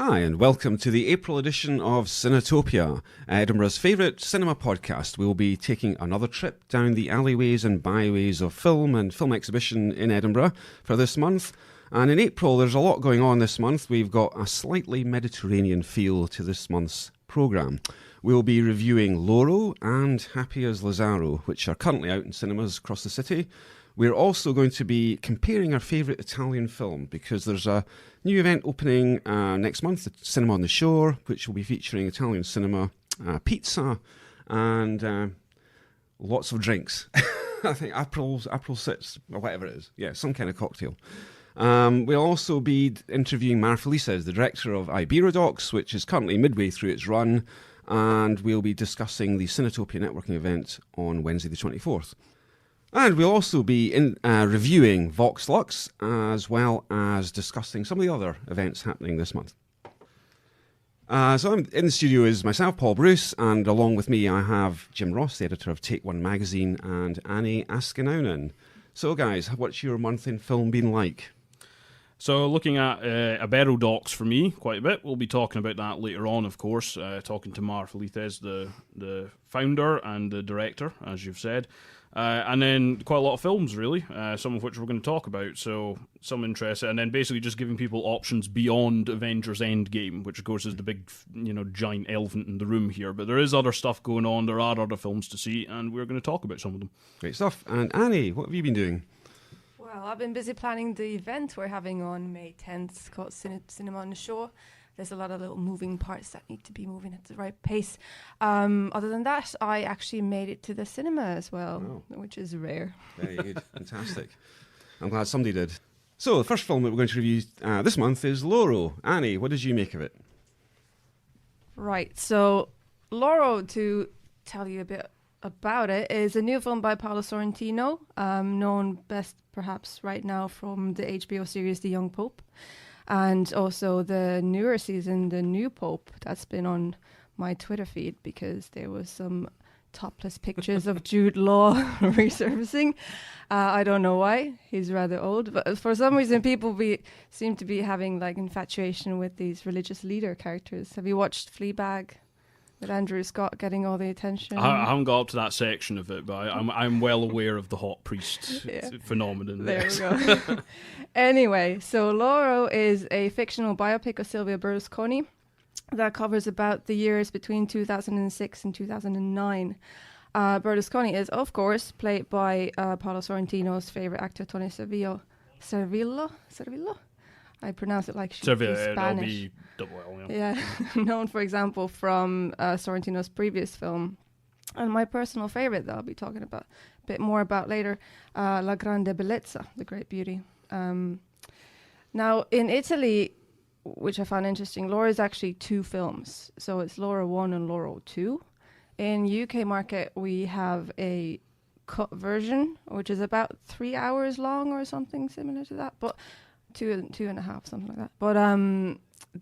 Hi, and welcome to the April edition of Cinetopia, Edinburgh's favourite cinema podcast. We'll be taking another trip down the alleyways and byways of film and film exhibition in Edinburgh for this month. And in April, there's a lot going on this month. We've got a slightly Mediterranean feel to this month's programme. We'll be reviewing Loro and Happy as Lazzaro, which are currently out in cinemas across the city. We're also going to be comparing our favourite Italian film because there's a new event opening next month, the Cinema on the Shore, which will be featuring Italian cinema, pizza, and lots of drinks. I think April Sits, or whatever it is. Yeah, some kind of cocktail. We'll also be interviewing Mar Felices, the director of Ibero Docs, which is currently midway through its run, and we'll be discussing the Cinetopia networking event on Wednesday the 24th. And we'll also be reviewing Vox Lux, as well as discussing some of the other events happening this month. So I'm in the studio is myself, Paul Bruce, and along with me I have Jim Ross, the editor of Take One magazine, and Anni Asikainen. So guys, what's your month in film been like? So looking at Ibero Docs for me, quite a bit. We'll be talking about that later on, of course, talking to Mar Felices, the founder and the director, as you've said. And then quite a lot of films, really, some of which we're going to talk about, so some interest, and then basically just giving people options beyond Avengers Endgame, which of course is the big, giant elephant in the room here, but there is other stuff going on, there are other films to see, and we're going to talk about some of them. Great stuff. And Annie, what have you been doing? Well, I've been busy planning the event we're having on May 10th called Cinema on the Shore. There's a lot of little moving parts that need to be moving at the right pace. Other than that, I actually made it to the cinema as well, which is rare. Very good. Fantastic. I'm glad somebody did. So the first film that we're going to review this month is Loro. Annie, what did you make of it? Right, so Loro, to tell you a bit about it, is a new film by Paolo Sorrentino, known best perhaps right now from the HBO series The Young Pope. And also the newer season, The New Pope, that's been on my Twitter feed because there was some topless pictures of Jude Law resurfacing. I don't know why. He's rather old. But for some reason, people seem to be having like infatuation with these religious leader characters. Have you watched Fleabag? With Andrew Scott getting all the attention. I haven't got up to that section of it, but I'm well aware of the hot priest phenomenon. There we go. Anyway, so Loro is a fictional biopic of Silvio Berlusconi that covers about the years between 2006 and 2009. Berlusconi is, of course, played by Paolo Sorrentino's favorite actor, Tony Servillo. I pronounce it like she's Spanish. Yeah, known, for example, from Sorrentino's previous film. And my personal favorite that I'll be talking about a bit more about later, La Grande Bellezza, The Great Beauty. Now, in Italy, which I found interesting, Loro is actually two films. So it's Loro 1 and Loro 2. In UK market, we have a cut version, which is about 3 hours long or something similar to that. But two and a half, something like that. But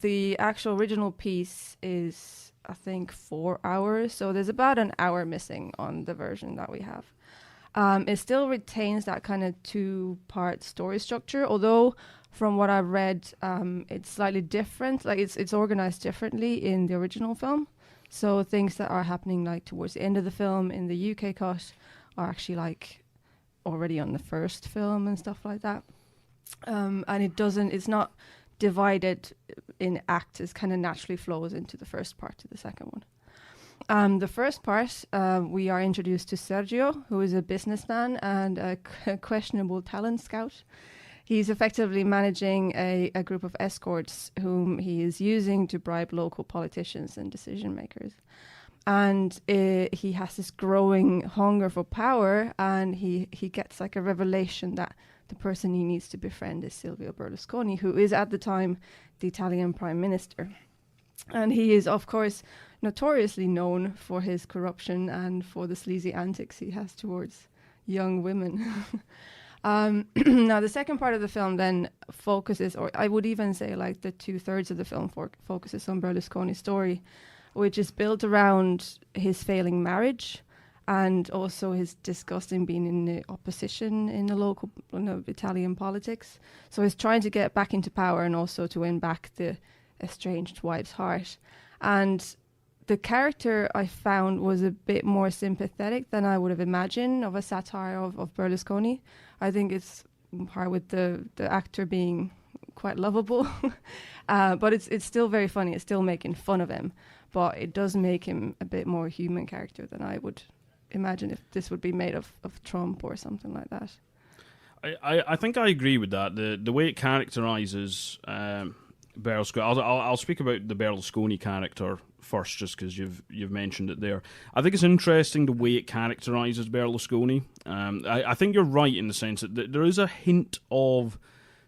the actual original piece is, I think, 4 hours. So there's about an hour missing on the version that we have. It still retains that kind of two-part story structure, although from what I've read, it's slightly different. Like it's organized differently in the original film. So things that are happening like towards the end of the film in the UK cut are actually like already on the first film and stuff like that. And it's not divided in acts, it kind of naturally flows into the first part to the second one. The first part, we are introduced to Sergio, who is a businessman and a questionable talent scout. He's effectively managing a group of escorts whom he is using to bribe local politicians and decision makers. And he has this growing hunger for power, and he gets like a revelation that the person he needs to befriend is Silvio Berlusconi, who is at the time the Italian Prime Minister. And he is, of course, notoriously known for his corruption and for the sleazy antics he has towards young women. Now, the second part of the film then focuses, or I would even say like the 2/3 of the film focuses on Berlusconi's story, which is built around his failing marriage and also his disgust in being in the opposition in the local Italian politics. So he's trying to get back into power and also to win back the estranged wife's heart. And the character I found was a bit more sympathetic than I would have imagined of a satire of Berlusconi. I think it's part with the actor being quite lovable, but it's still very funny. It's still making fun of him, but it does make him a bit more human character than I would imagine if this would be made of Trump or something like that. I think I agree with that. The way it characterises Berlusconi. I'll speak about the Berlusconi character first, just because you've mentioned it there. I think it's interesting the way it characterises Berlusconi. I think you're right in the sense that there is a hint of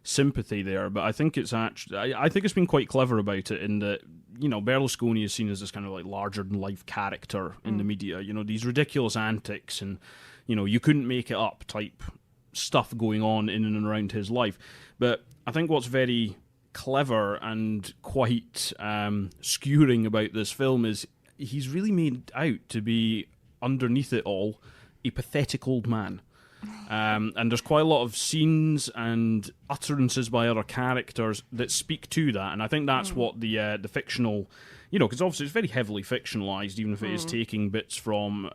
sympathy there, but I think it's actually I think it's been quite clever about it in that, you know, Berlusconi is seen as this kind of like larger than life character in the media. You know, these ridiculous antics and, you know, you couldn't make it up type stuff going on in and around his life. But I think what's very clever and quite skewering about this film is he's really made out to be, underneath it all, a pathetic old man. And there's quite a lot of scenes and utterances by other characters that speak to that, and I think that's what the fictional, you know, because obviously it's very heavily fictionalized, even if it is taking bits from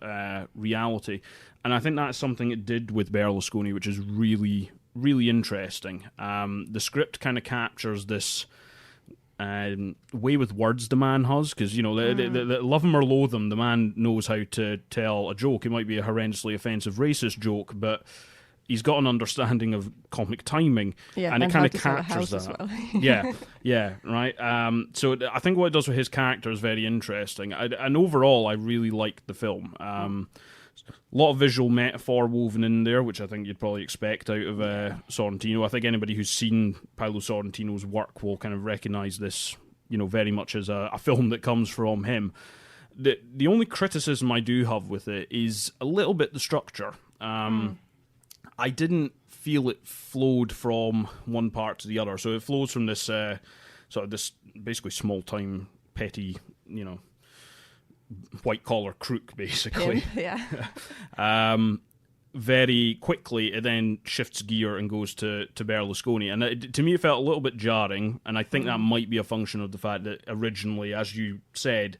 reality, and I think that's something it did with Berlusconi, which is really, really interesting. The script kind of captures this way with words the man has, because, you know, love him or loathe him, the man knows how to tell a joke. It might be a horrendously offensive racist joke, but he's got an understanding of comic timing, and it kind of captures that. Well. yeah, right. So I think what it does with his character is very interesting, and overall I really like the film. A lot of visual metaphor woven in there, which I think you'd probably expect out of Sorrentino. I think anybody who's seen Paolo Sorrentino's work will kind of recognise this, you know, very much as a film that comes from him. The only criticism I do have with it is a little bit the structure. I didn't feel it flowed from one part to the other. So it flows from this sort of this basically small-time, petty, you know, white-collar crook, basically. Very quickly, it then shifts gear and goes to Berlusconi. And to me, it felt a little bit jarring, and I think that might be a function of the fact that originally, as you said,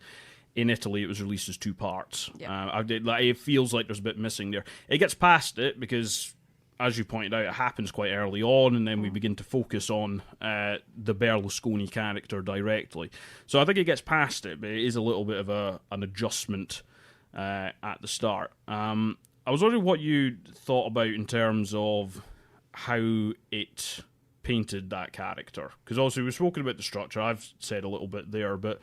in Italy, it was released as 2 parts. It feels like there's a bit missing there. It gets past it because, as you pointed out, it happens quite early on, and then we begin to focus on the Berlusconi character directly. So I think it gets past it, but it is a little bit of an adjustment at the start. I was wondering what you thought about in terms of how it painted that character. Because obviously we've spoken about the structure, I've said a little bit there, but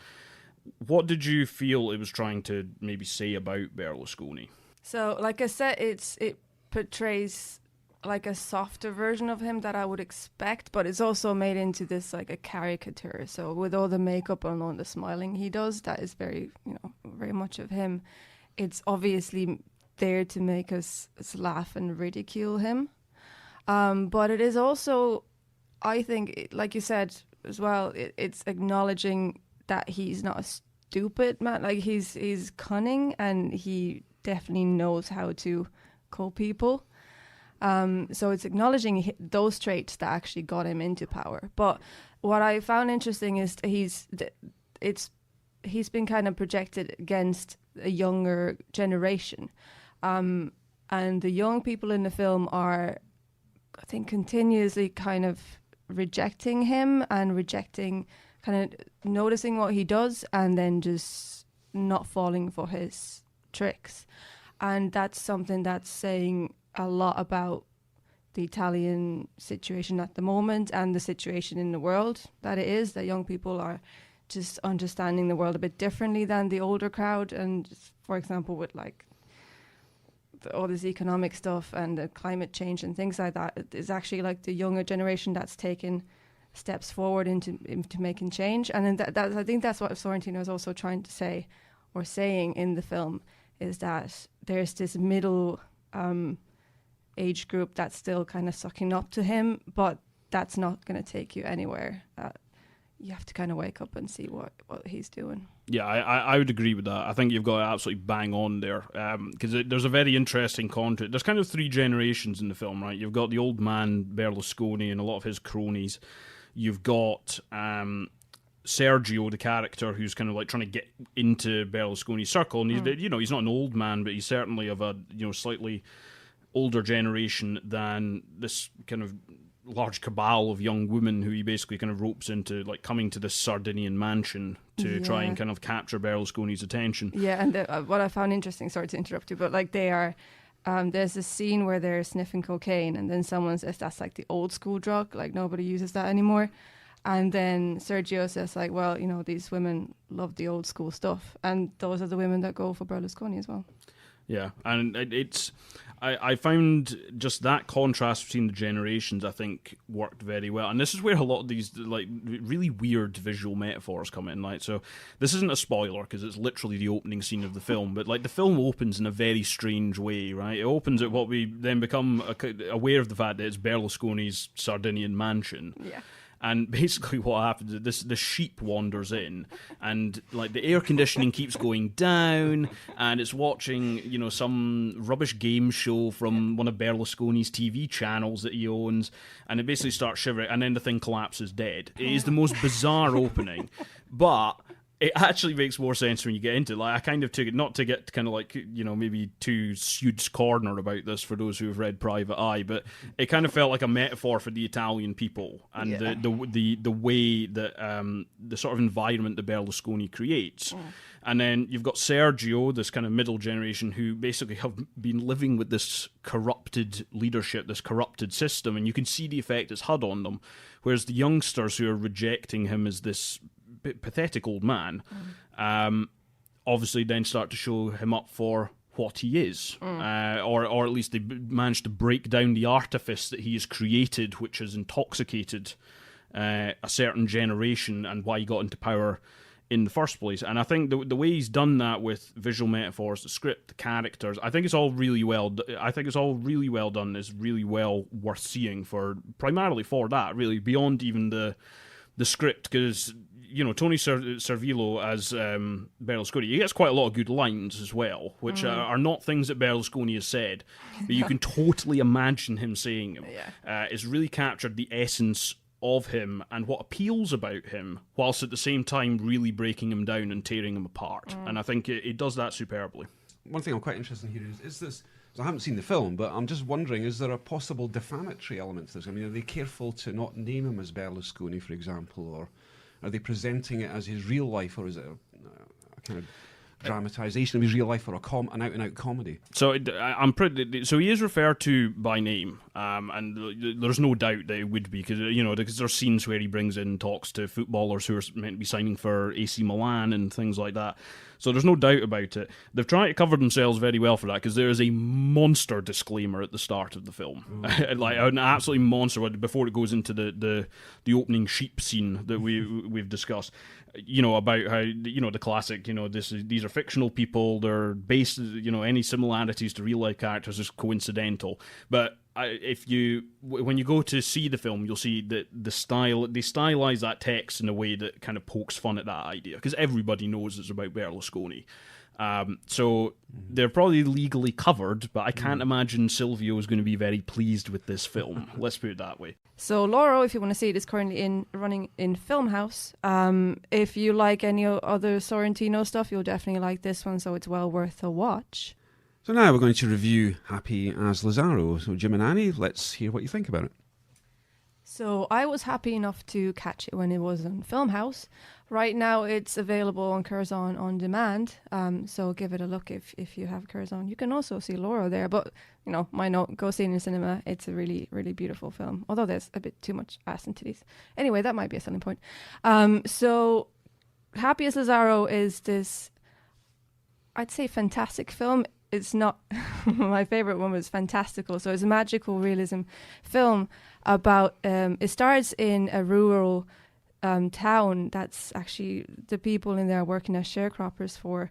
what did you feel it was trying to maybe say about Berlusconi? So, like I said, it portrays like a softer version of him that I would expect, but it's also made into this like a caricature. So with all the makeup and all the smiling he does, that is very, you know, very much of him. It's obviously there to make us laugh and ridicule him. But it is also, I think, like you said as well, it's acknowledging that he's not a stupid man. Like he's cunning, and he definitely knows how to call people. So it's acknowledging those traits that actually got him into power. But what I found interesting is he's been kind of projected against a younger generation. And the young people in the film are, I think, continuously kind of rejecting him and kind of noticing what he does and then just not falling for his tricks. And that's something that's saying a lot about the Italian situation at the moment and the situation in the world that it is, that young people are just understanding the world a bit differently than the older crowd. And for example, with like all this economic stuff and the climate change and things like that, it's actually like the younger generation that's taken steps forward into making change. And then I think that's what Sorrentino is also trying to say, or saying in the film, is that there's this middle age group that's still kind of sucking up to him, but that's not going to take you anywhere. You have to kind of wake up and see what he's doing. Yeah, I would agree with that. I think you've got it absolutely bang on there, because there's a very interesting contrast. There's kind of 3 generations in the film, right? You've got the old man Berlusconi and a lot of his cronies. You've got Sergio, the character who's kind of like trying to get into Berlusconi's circle, and he's not an old man, but he's certainly of a slightly older generation than this kind of large cabal of young women who he basically kind of ropes into like coming to this Sardinian mansion to try and kind of capture Berlusconi's attention. Yeah, and what I found interesting, sorry to interrupt you, but like they are, there's a scene where they're sniffing cocaine, and then someone says that's like the old school drug, like nobody uses that anymore. And then Sergio says like, well, these women love the old school stuff, and those are the women that go for Berlusconi as well. Yeah, and I found just that contrast between the generations, I think, worked very well. And this is where a lot of these like really weird visual metaphors come in. Like, so this isn't a spoiler because it's literally the opening scene of the film, but like the film opens in a very strange way, right? It opens at what we then become aware of the fact that it's Berlusconi's Sardinian mansion. Yeah. And basically what happens is the sheep wanders in, and like the air conditioning keeps going down, and it's watching, some rubbish game show from one of Berlusconi's TV channels that he owns, and it basically starts shivering, and then the thing collapses dead. It is the most bizarre opening, but it actually makes more sense when you get into it. Like, I kind of took it, not to get kind of like, maybe too Sude's corner about this for those who have read Private Eye, but it kind of felt like a metaphor for the Italian people and the way that the sort of environment that Berlusconi creates. And then you've got Sergio, this kind of middle generation, who basically have been living with this corrupted leadership, this corrupted system, and you can see the effect it's had on them. Whereas the youngsters who are rejecting him as this pathetic old man, obviously then start to show him up for what he is, or at least they manage to break down the artifice that he has created, which has intoxicated a certain generation and why he got into power in the first place. And I think the way he's done that with visual metaphors, the script, the characters, I think it's all really well. I think it's all really well done. It's really well worth seeing primarily for that, really, beyond even the script, because Tony Servillo as Berlusconi, he gets quite a lot of good lines as well, which are not things that Berlusconi has said, but you can totally imagine him saying them. It's really captured the essence of him and what appeals about him, whilst at the same time really breaking him down and tearing him apart. And I think it does that superbly. One thing I'm quite interested in here is this. I haven't seen the film, but I'm just wondering, is there a possible defamatory element to this? I mean, are they careful to not name him as Berlusconi, for example, or are they presenting it as his real life, or is it a kind of dramatisation of his real life, or an out-and-out comedy? So so he is referred to by name, and there's no doubt that it would be, because there's scenes where he brings in talks to footballers who are meant to be signing for AC Milan and things like that. So there's no doubt about it. They've tried to cover themselves very well for that, because there is a monster disclaimer at the start of the film, like an absolutely monster before it goes into the opening sheep scene that we've discussed. About how the classic. These are fictional people. They're based. Any similarities to real life characters is coincidental. But when you go to see the film, you'll see that they stylize that text in a way that kind of pokes fun at that idea, because everybody knows it's about Berlusconi. So they're probably legally covered, but I can't imagine Silvio is going to be very pleased with this film. Let's put it that way. So Loro, if you want to see it, is currently running in Filmhouse. If you like any other Sorrentino stuff, you'll definitely like this one, so it's well worth a watch. So now we're going to review Happy as Lazzaro. So Jim and Annie, let's hear what you think about it. So I was happy enough to catch it when it was on Filmhouse. Right now it's available on Curzon on demand, so give it a look if you have Curzon. You can also see Loro there, but why not go see it in the cinema? It's a really, really beautiful film, although there's a bit too much ass and titties. Anyway, that might be a selling point. So Happy as Lazzaro is this, I'd say, fantastic film. It's not my favorite one was fantastical. So it's a magical realism film about it starts in a rural town that's actually the people in there working as sharecroppers for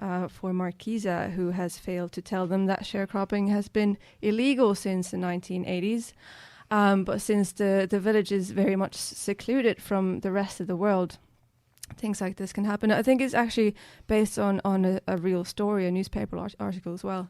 Marquisa, who has failed to tell them that sharecropping has been illegal since the 1980s. But since the village is very much secluded from the rest of the world, things like this can happen. I think it's actually based on a real story, a newspaper article as well.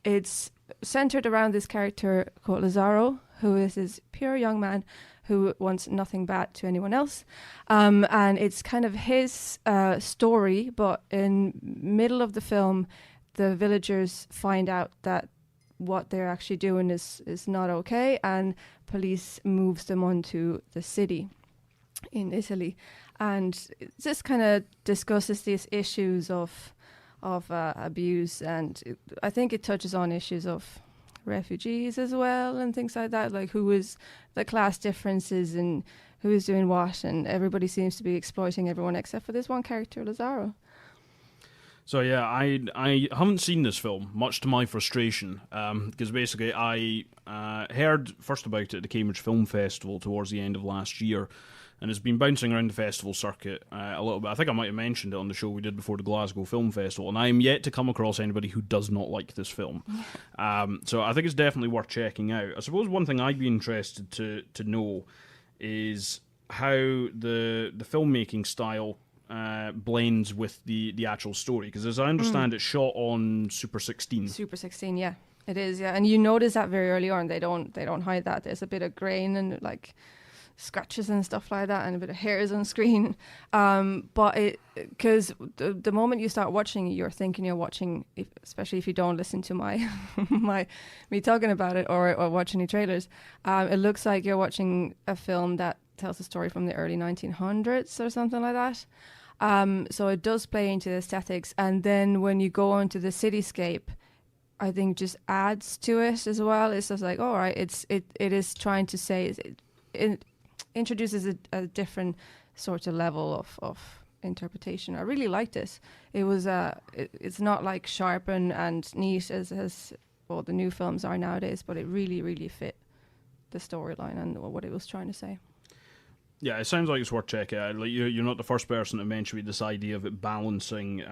It's centered around this character called Lazzaro, who is this pure young man who wants nothing bad to anyone else. And it's kind of his story, but in middle of the film, the villagers find out that what they're actually doing is not okay, and police moves them onto the city in Italy. And it just kind of discusses these issues of abuse, and I think it touches on issues of refugees as well and things like that, like who is the class differences and who is doing what, and everybody seems to be exploiting everyone except for this one character, Lazzaro. So yeah, I haven't seen this film, much to my frustration, because basically I heard first about it at the Cambridge Film Festival towards the end of last year, and it's been bouncing around the festival circuit a little bit. I think I might have mentioned it on the show we did before the Glasgow Film Festival, and I am yet to come across anybody who does not like this film. So I think it's definitely worth checking out. I suppose one thing I'd be interested to know is how the filmmaking style blends with the actual story, because as I understand it's shot on Super 16. Super 16, yeah. It is, yeah. And you notice that very early on. They don't hide that. There's a bit of grain and like scratches and stuff like that, and a bit of hairs on screen. But because the moment you start watching it, you're thinking you're watching, especially if you don't listen to me talking about it or watch any trailers, it looks like you're watching a film that tells a story from the early 1900s or something like that. So it does play into the aesthetics, and then when you go onto the cityscape, I think just adds to it as well. It's just like, all right, it is trying to say it introduces a different sort of level of interpretation. I really liked it. It was it's not like sharp and neat as all the new films are nowadays, but it really, really fit the storyline and what it was trying to say. Yeah, it sounds like it's worth checking out. Like you're not the first person to mention this idea of it balancing,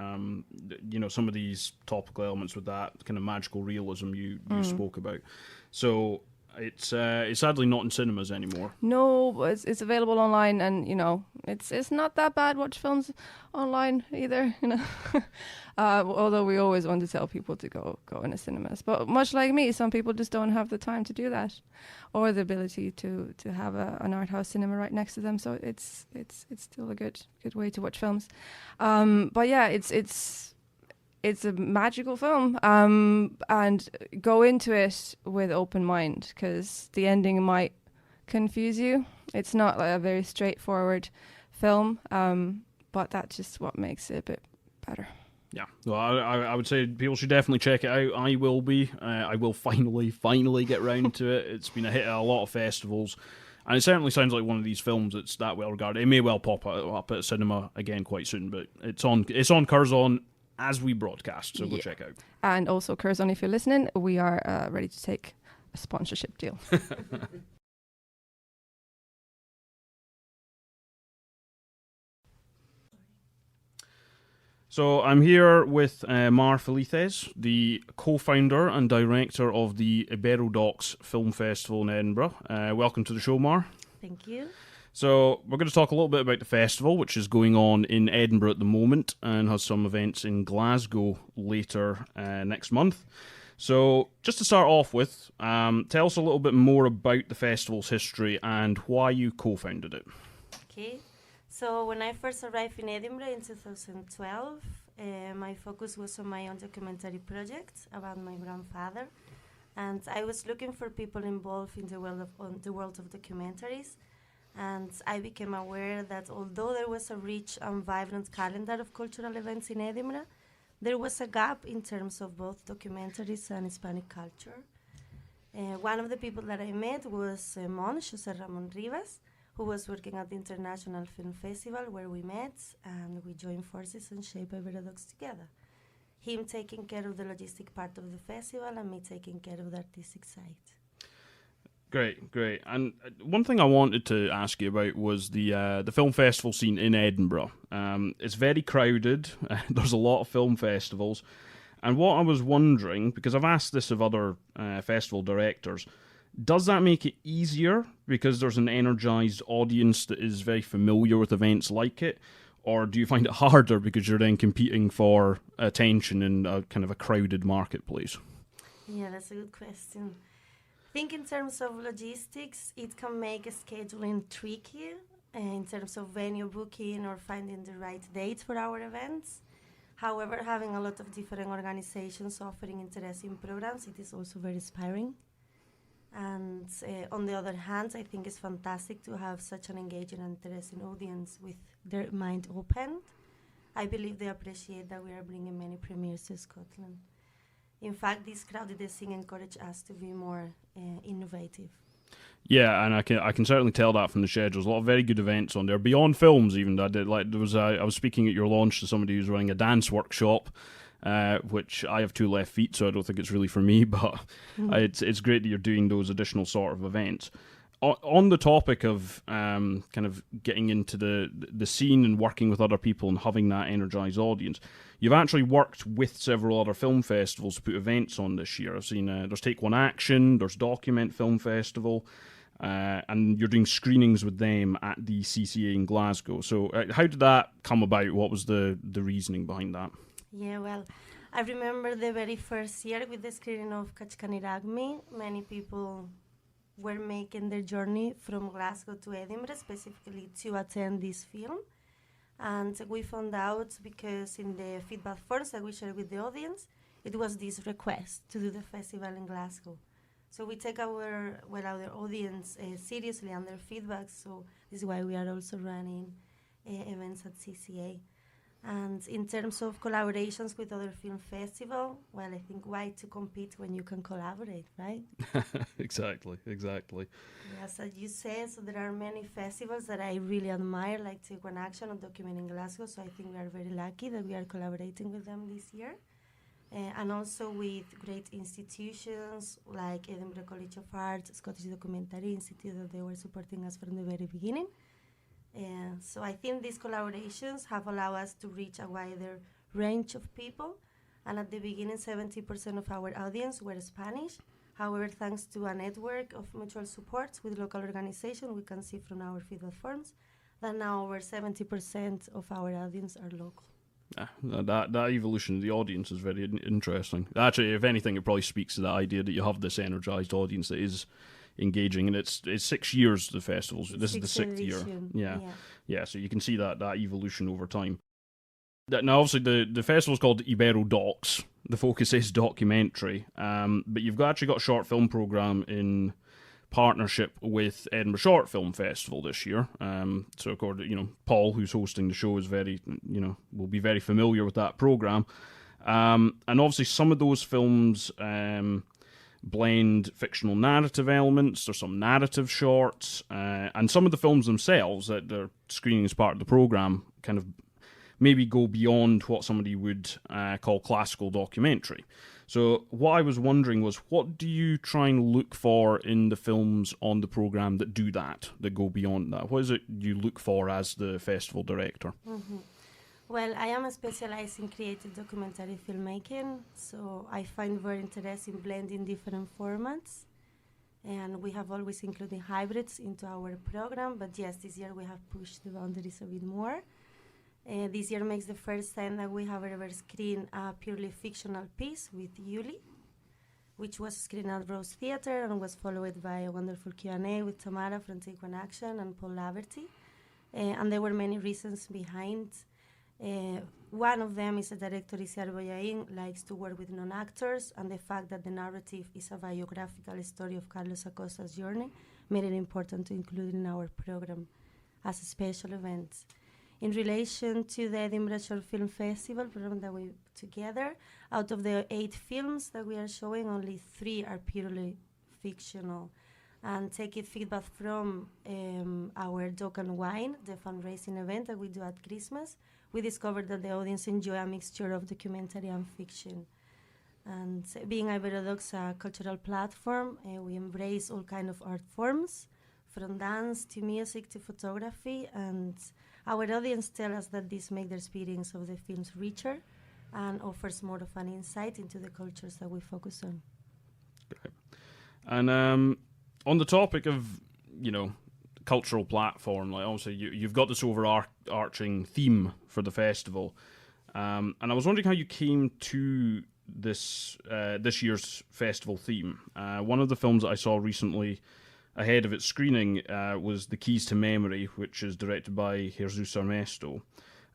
some of these topical elements with that kind of magical realism you spoke about. So it's sadly not in cinemas anymore. No, but it's available online, and it's not that bad. Watch films online either, although we always want to tell people to go in the cinemas. But much like me, some people just don't have the time to do that, or the ability to have an art house cinema right next to them. So it's still a good way to watch films. But yeah, it's a magical film, and go into it with open mind, because the ending might confuse you. It's not like a very straightforward film, but that's just what makes it a bit better. Yeah, well, I would say people should definitely check it out. I will be. I will finally get round to it. It's been a hit at a lot of festivals, and it certainly sounds like one of these films that's that well regarded. It may well pop up at cinema again quite soon, but it's on Curzon as we broadcast, so go check out. And also, Curzon, if you're listening, we are ready to take a sponsorship deal. So I'm here with Mar Felices, the co-founder and director of the Ibero Docs Film Festival in Edinburgh. Welcome to the show, Mar. Thank you. So we're going to talk a little bit about the festival, which is going on in Edinburgh at the moment and has some events in Glasgow later next month. So just to start off with, tell us a little bit more about the festival's history and why you co-founded it. Okay. So when I first arrived in Edinburgh in 2012, my focus was on my own documentary project about my grandfather, and I was looking for people involved in the world of documentaries. And I became aware that although there was a rich and vibrant calendar of cultural events in Edinburgh, there was a gap in terms of both documentaries and Hispanic culture. One of the people that I met was Monge, José Ramón Rivas, who was working at the International Film Festival, where we met, and we joined forces and shaped IberoDocs together. Him taking care of the logistic part of the festival and me taking care of the artistic side. Great. And one thing I wanted to ask you about was the film festival scene in Edinburgh. It's very crowded. There's a lot of film festivals. And what I was wondering, because I've asked this of other festival directors, does that make it easier because there's an energized audience that is very familiar with events like it? Or do you find it harder because you're then competing for attention in a kind of a crowded marketplace? Yeah, that's a good question. I think in terms of logistics, it can make scheduling tricky in terms of venue booking or finding the right dates for our events. However, having a lot of different organizations offering interesting programs, it is also very inspiring. And on the other hand, I think it's fantastic to have such an engaging and interesting audience with their mind open. I believe they appreciate that we are bringing many premieres to Scotland. In fact, this crowded scene encouraged us to be more innovative. Yeah, and I can certainly tell that from the schedules. A lot of very good events on there, beyond films even. I was speaking at your launch to somebody who's running a dance workshop, which I have 2 left feet, so I don't think it's really for me. But it's great that you're doing those additional sort of events. On the topic of kind of getting into the scene and working with other people and having that energised audience, you've actually worked with several other film festivals to put events on this year. I've seen there's Take One Action, there's Document Film Festival, and you're doing screenings with them at the CCA in Glasgow. So how did that come about? What was the reasoning behind that? Yeah, well, I remember the very first year with the screening of Kachkaniragmi. Many people were making their journey from Glasgow to Edinburgh specifically to attend this film. And we found out because in the feedback forms that we shared with the audience, it was this request to do the festival in Glasgow. So we take our audience seriously and their feedback, so this is why we are also running events at CCA. And in terms of collaborations with other film festivals, well, I think why to compete when you can collaborate, right? Exactly. Yes, as you said, so there are many festivals that I really admire, like Take One Action and Document in Glasgow, so I think we are very lucky that we are collaborating with them this year. And also with great institutions like Edinburgh College of Art, Scottish Documentary Institute, that they were supporting us from the very beginning. So I think these collaborations have allowed us to reach a wider range of people. And at the beginning, 70% of our audience were Spanish. However, thanks to a network of mutual supports with local organizations, we can see from our feedback forms that now over 70% of our audience are local. That evolution of the audience is very interesting. Actually, if anything, it probably speaks to the idea that you have this energized audience that is engaging, and it's 6 years the festivals. This is the 6th year. Yeah. So you can see that evolution over time. Now, obviously, the festival's called Ibero Docs. The focus is documentary, but you've actually got a short film program in partnership with Edinburgh Short Film Festival this year. So, according, Paul, who's hosting the show, is will be very familiar with that program. And obviously, some of those films blend fictional narrative elements. There's some narrative shorts, and some of the films themselves that they're screening as part of the program kind of maybe go beyond what somebody would call classical documentary. So what I was wondering was, what do you try and look for in the films on the program that do that go beyond that? What is it you look for as the festival director? Mm-hmm. Well, I am specialized in creative documentary filmmaking, so I find very interesting blending different formats. And we have always included hybrids into our program, but yes, this year we have pushed the boundaries a bit more. This year makes the first time that we have ever screened a purely fictional piece with Yuli, which was screened at Rose Theatre and was followed by a wonderful Q&A with Tamara from Take One Action and Paul Laverty. And there were many reasons behind. One of them is that director Isiar Boyain likes to work with non-actors, and the fact that the narrative is a biographical story of Carlos Acosta's journey made it important to include in our program as a special event. In relation to the Edinburgh Short Film Festival program that we put together, out of the 8 films that we are showing, only 3 are purely fictional. And taking feedback from our Dog and Wine, the fundraising event that we do at Christmas, we discovered that the audience enjoy a mixture of documentary and fiction. And being Ibero Docs a cultural platform, we embrace all kinds of art forms, from dance to music to photography, and our audience tell us that this makes their experience of the films richer and offers more of an insight into the cultures that we focus on. Okay. And on the topic of, cultural platform, like obviously you've got this overarching theme for the festival, and I was wondering how you came to this year's festival theme. One of the films that I saw recently ahead of its screening was The Keys to Memory, which is directed by Jesus Ernesto.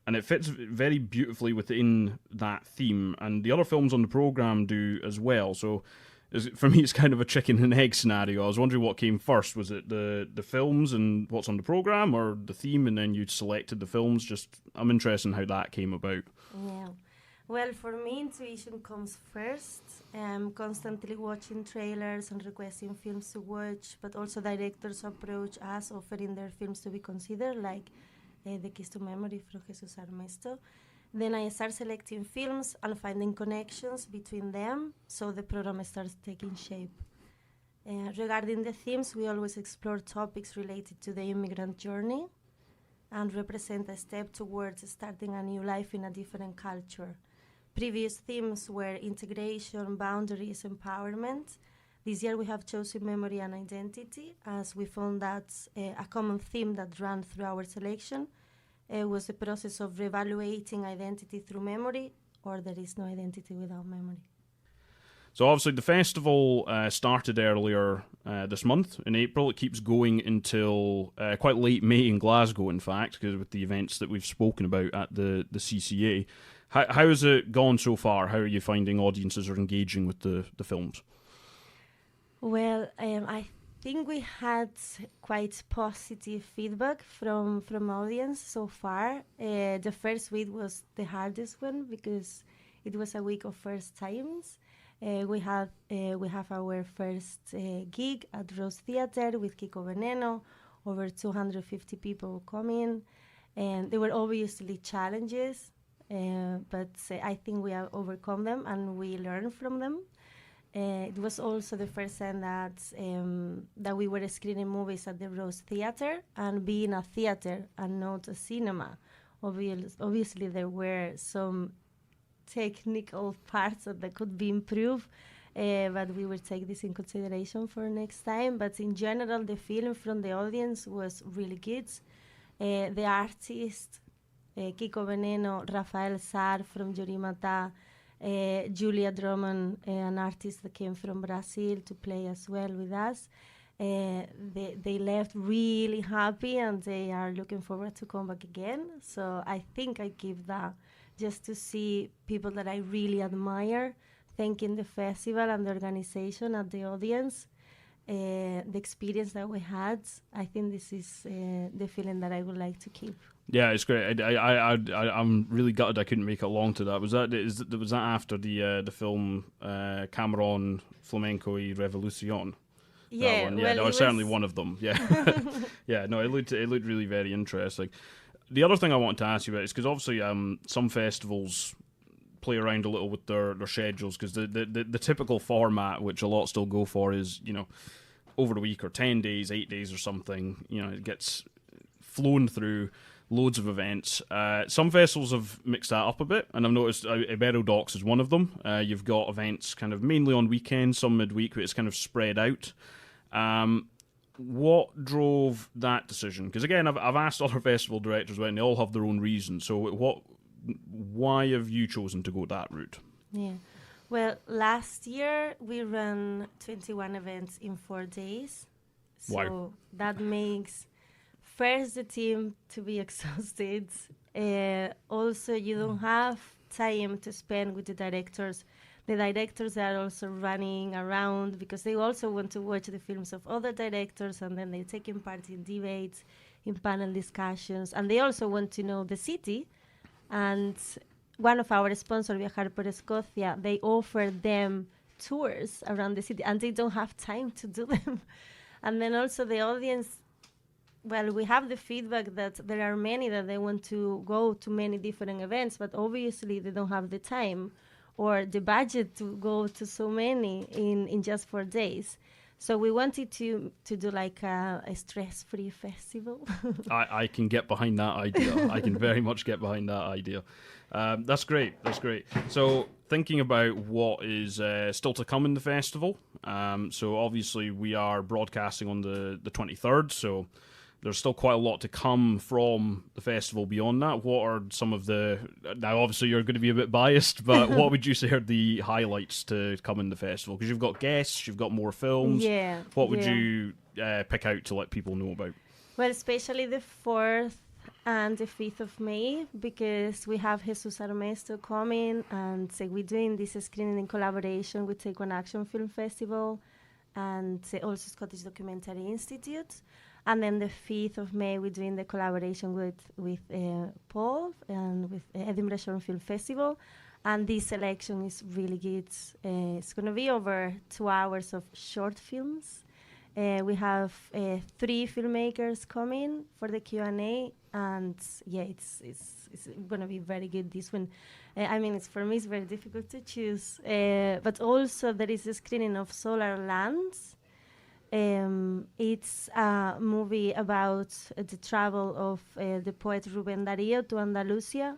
And it fits very beautifully within that theme, and the other films on the programme do as well. So for me, it's kind of a chicken and egg scenario. I was wondering what came first. Was it the films and what's on the programme, or the theme and then you selected the films? I'm interested in how that came about. Yeah. Well, for me, intuition comes first. I'm constantly watching trailers and requesting films to watch, but also directors approach us offering their films to be considered, like The Keys to Memory from Jesus Ernesto. Then I start selecting films and finding connections between them, so the program starts taking shape. Regarding the themes, we always explore topics related to the immigrant journey and represent a step towards starting a new life in a different culture. Previous themes were integration, boundaries, empowerment. This year we have chosen memory and identity, as we found that a common theme that ran through our selection was the process of reevaluating identity through memory, or there is no identity without memory. So obviously the festival started earlier this month, in April. It keeps going until quite late May in Glasgow, in fact, because with the events that we've spoken about at the CCA. How has it gone so far? How are you finding audiences are engaging with the films? Well, I think we had quite positive feedback from audience so far. The first week was the hardest one because it was a week of first times. We have our first gig at Rose Theatre with Kiko Veneno, over 250 people coming, and there were obviously challenges, but I think we have overcome them and we learn from them. It was also the first time that we were screening movies at the Rose Theatre, and being a theatre and not a cinema. Obviously there were some technical parts that could be improved, but we will take this in consideration for next time. But in general, the feeling from the audience was really good. The artists, Kiko Veneno, Rafael Sar from Jorimata, Julia Drummond, an artist that came from Brazil to play as well with us. They left really happy and they are looking forward to come back again. So I think I give that just to see people that I really admire thanking the festival and the organization and the audience, the experience that we had. I think this is the feeling that I would like to keep. Yeah, it's great. I'm really gutted I couldn't make it along to that. Was that after the film Cameron Flamenco y Revolucion? Yeah, that one? Yeah, that was certainly one of them. Yeah, yeah. No, it looked really very interesting. The other thing I wanted to ask you about is because obviously some festivals play around a little with their schedules, because the typical format, which a lot still go for, is over a week or 10 days, 8 days or something. It gets flown through loads of events. Some festivals have mixed that up a bit, and I've noticed Ibero Docs is one of them. You've got events kind of mainly on weekends, some midweek, but it's kind of spread out. What drove that decision? Because again, I've asked other festival directors, and they all have their own reasons. So why have you chosen to go that route? Yeah. Well, last year we ran 21 events in 4 days. So wow. That makes first the team to be exhausted. Also, you don't have time to spend with the directors. The directors are also running around because they also want to watch the films of other directors, and then they're taking part in debates, in panel discussions, and they also want to know the city. And one of our sponsors, Viajar por Escocia, they offer them tours around the city, and they don't have time to do them. And then also the audience, well, we have the feedback that there are many that they want to go to many different events, but obviously they don't have the time or the budget to go to so many in just 4 days. So we wanted to do like a stress-free festival. I can get behind that idea. I can very much get behind that idea. That's great. So thinking about what is still to come in the festival. So obviously we are broadcasting on the 23rd. So there's still quite a lot to come from the festival beyond that. What are some of the... Now, obviously, you're going to be a bit biased, but what would you say are the highlights to come in the festival? Because you've got guests, you've got more films. Yeah. What would you pick out to let people know about? Well, especially the 4th and the 5th of May, because we have Jesus Armesto coming, and we're doing this screening in collaboration with Take One Action Film Festival and also Scottish Documentary Institute. And then the 5th of May, we're doing the collaboration with Paul and with Edinburgh Film Festival. And this selection is really good. It's going to be over 2 hours of short films. We have 3 filmmakers coming for the Q&A, and it's going to be very good. This one, for me, it's very difficult to choose. But also there is a screening of Solar Lands. It's a movie about the travel of the poet Rubén Darío to Andalusia.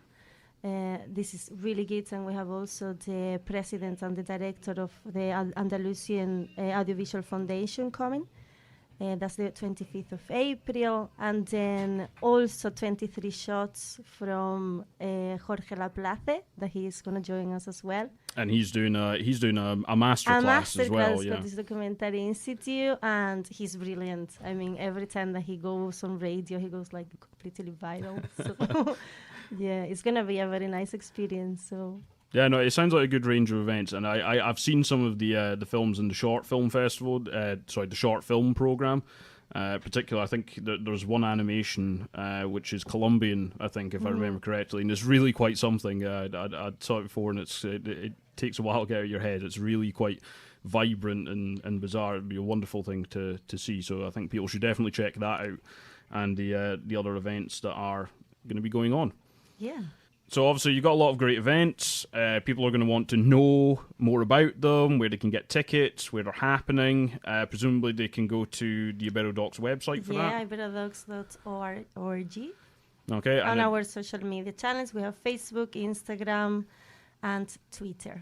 This is really good, and we have also the president and the director of the Andalusian Audiovisual Foundation coming. That's the 25th of April, and then also 23 shots from Jorge Laplace, that he is going to join us as well. And he's doing a master class as well. Yeah, Scottish Documentary Institute, and he's brilliant. Every time that he goes on radio, he goes like completely viral. So yeah, it's gonna be a very nice experience. So. Yeah, no, it sounds like a good range of events, and I've seen some of the films in the short film festival, the short film program. Particularly, I think there's one animation which is Colombian, I think, if I remember correctly, and it's really quite something. I saw it before, and it takes a while to get out of your head. It's really quite vibrant and bizarre. It'd be a wonderful thing to see. So I think people should definitely check that out, and the other events that are going to be going on. Yeah. So obviously you've got a lot of great events. People are going to want to know more about them, where they can get tickets, where they're happening. Presumably they can go to the Ibero Docs website for that. Yeah, iberodocs.org. Okay. On our social media channels, we have Facebook, Instagram, and Twitter.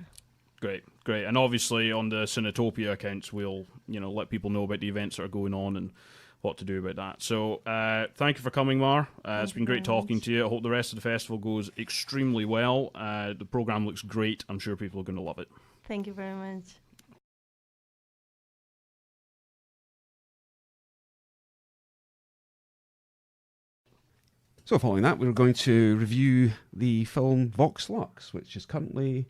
Great. And obviously on the Cinetopia accounts, we'll let people know about the events that are going on and what to do about that. So thank you for coming, Mar. It's been great talking to you. I hope the rest of the festival goes extremely well. The programme looks great. I'm sure people are going to love it. Thank you very much. So following that, we're going to review the film Vox Lux, which is currently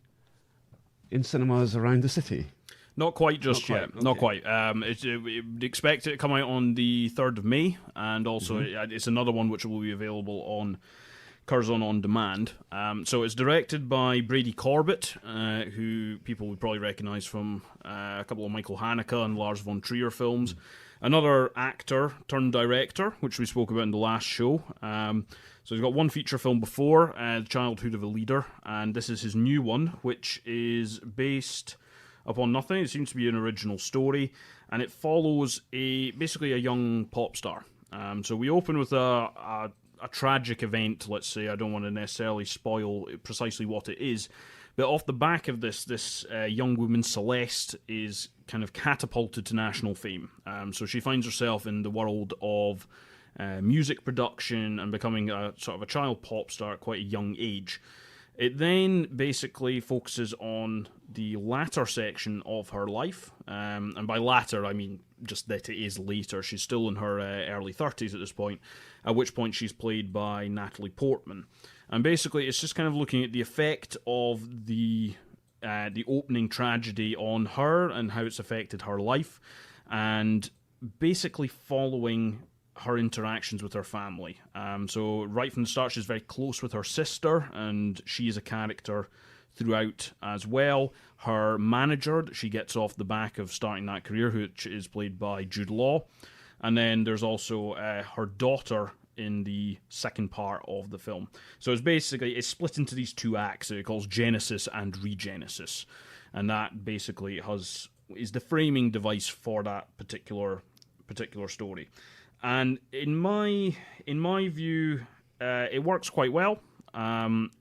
in cinemas around the city. Not quite just yet. Okay. Not quite. We expect it to come out on the 3rd of May, and also it's another one which will be available on Curzon On Demand. So it's directed by Brady Corbet, who people would probably recognise from a couple of Michael Haneke and Lars von Trier films. Another actor turned director, which we spoke about in the last show. So he's got one feature film before, The Childhood of a Leader, and this is his new one, which is based upon nothing. It seems to be an original story, and it follows basically a young pop star. So we open with a tragic event, let's say. I don't want to necessarily spoil precisely what it is, but off the back of this young woman, Celeste, is kind of catapulted to national fame. So she finds herself in the world of music production and becoming a sort of a child pop star at quite a young age. It then basically focuses on the latter section of her life, and by latter I mean just that it is later. She's still in her early 30s at this point, at which point she's played by Natalie Portman. And basically it's just kind of looking at the effect of the opening tragedy on her and how it's affected her life, and basically following her interactions with her family. So right from the start, she's very close with her sister, and she is a character throughout as well. Her manager that she gets off the back of starting that career, which is played by Jude Law. And then there's also her daughter in the second part of the film. So it's split into these 2 acts. It calls Genesis and Regenesis. And that basically is the framing device for that particular story. And in my view, it works quite well.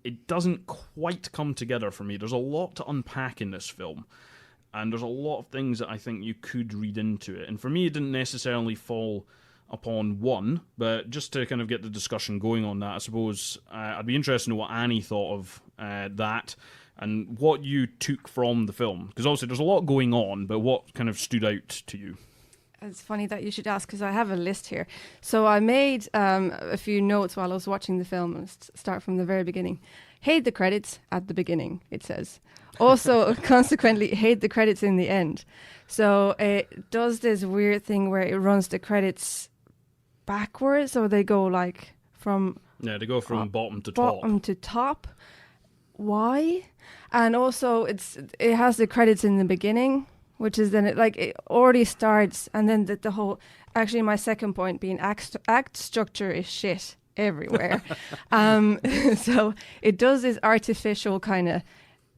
It doesn't quite come together for me. There's a lot to unpack in this film, and there's a lot of things that I think you could read into it. And for me, it didn't necessarily fall upon one, but just to kind of get the discussion going on that, I suppose I'd be interested to know what Annie thought of that and what you took from the film. Because obviously there's a lot going on, but what kind of stood out to you? It's funny that you should ask, because I have a list here. So I made a few notes while I was watching the film. Let's start from the very beginning. Hate the credits at the beginning, it says. Also, consequently, hate the credits in the end. So it does this weird thing where it runs the credits backwards, or they go like from... Yeah, they go from bottom to top. Bottom to top. Why? And also, it has the credits in the beginning, which is then it already starts, and then the whole... Actually, my second point being act structure is shit everywhere. So it does this artificial kind of...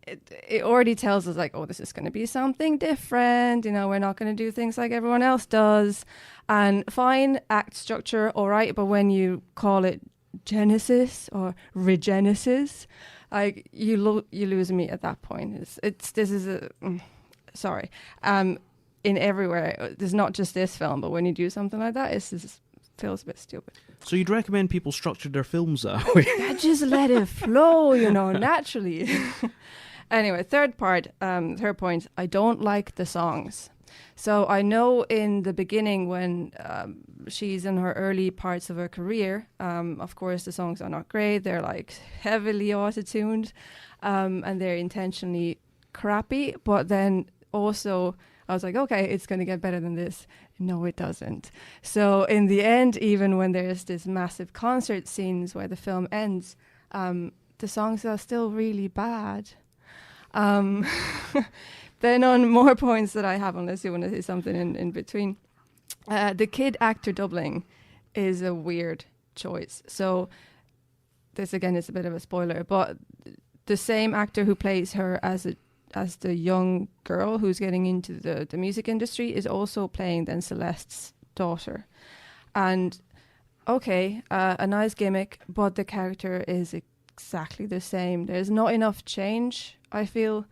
It already tells us, like, oh, this is going to be something different. You know, we're not going to do things like everyone else does. And fine, act structure, all right. But when you call it Genesis or Regenesis, like, you lose me at that point. Sorry. In everywhere, there's not just this film, but when you do something like that, it feels a bit stupid. So you'd recommend people structure their films that way? Yeah, just let it flow, naturally. Anyway, third point, I don't like the songs. So I know in the beginning when she's in her early parts of her career, of course the songs are not great. They're like heavily auto-tuned, and they're intentionally crappy. But then also I was like, okay, it's going to get better than this. No, it doesn't. So in the end, even when there's this massive concert scenes where the film ends, the songs are still really bad. Then on more points that I have, unless you want to say something in between, the kid actor doubling is a weird choice. So this again is a bit of a spoiler, but the same actor who plays her as the young girl who's getting into the music industry is also playing then Celeste's daughter. And okay, a nice gimmick, but the character is exactly the same. There's not enough change, I feel,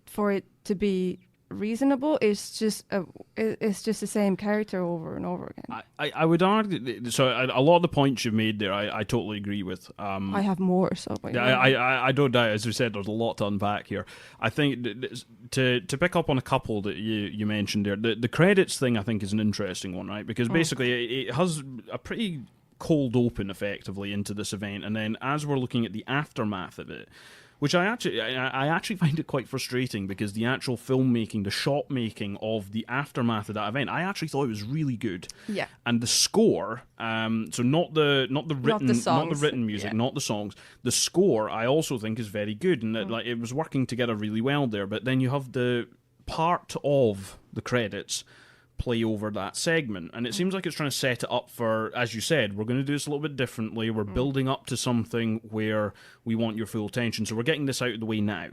for it to be reasonable. It's just the same character over and over again. I would argue, so a lot of the points you've made there, I totally agree with. I have more, so... Yeah, I don't doubt, as we said, there's a lot to unpack here. I think to pick up on a couple that you mentioned there, the credits thing I think is an interesting one, right? Because basically it has a pretty cold open, effectively, into this event, and then as we're looking at the aftermath of it, which I actually find it quite frustrating, because the actual filmmaking, the shot making of the aftermath of that event, I actually thought it was really good. Yeah. And the score, so not the written music, not the songs. The score I also think is very good, and that, like, it was working together really well there. But then you have the part of the credits play over that segment, and it seems like it's trying to set it up for, as you said, we're going to do this a little bit differently, we're building up to something where we want your full attention, so we're getting this out of the way now.